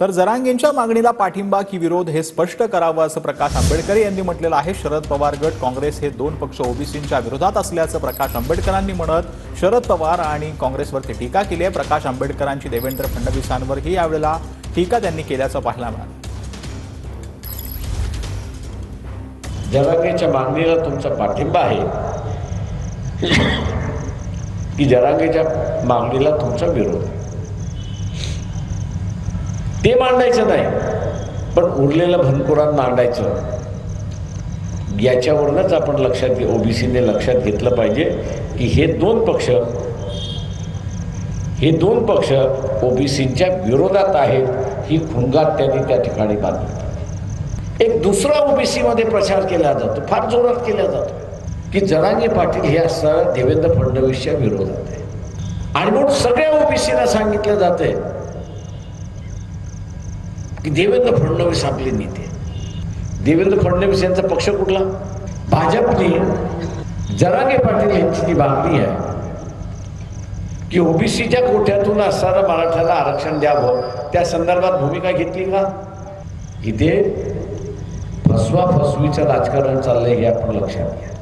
तर जरांगेंच्या मागणीला पाठिंबा की विरोध हे स्पष्ट करावं असं प्रकाश आंबेडकर यांनी म्हटलेलं आहे। शरद पवार गट काँग्रेस हे दोन पक्ष ओबीसींच्या विरोधात असल्याचं प्रकाश आंबेडकरांनी म्हणत शरद पवार आणि काँग्रेसवरती टीका केली आहे। प्रकाश आंबेडकरांची देवेंद्र फडणवीसांवरही यावेळेला टीका त्यांनी केल्याचं पाहायला मिळालं। जरांगेच्या मागणीला तुमचा पाठिंबा आहे की जरांगेच्या मागणीला तुमचा विरोध आहे, ते मांडायचं नाही पण उरलेलं भनकुरात मांडायचं। याच्यावरूनच आपण ओबीसीने लक्षात घेतलं पाहिजे की हे दोन पक्ष ओबीसींच्या विरोधात आहेत, ही खुणगात त्यांनी त्या ठिकाणी बांधली। एक दुसरा ओबीसी मध्ये प्रचार केला जातो, फार जोरात केला जातो की जरांगे पाटील हे असणाऱ्या देवेंद्र फडणवीसच्या विरोधात आहे आणि म्हणून सगळ्या ओबीसीला सांगितलं जातंय की देवेंद्र फडणवीस आपले नेते। देवेंद्र फडणवीस यांचा पक्ष कुठला? भाजपने जरांगे पाटील यांची जी मागणी आहे की ओबीसीच्या कोट्यातून असणाऱ्या मराठ्याला आरक्षण द्यावं, त्या संदर्भात भूमिका घेतली का? इथे फसवीचं राजकारण चाललंय हे आपण लक्षात घ्या।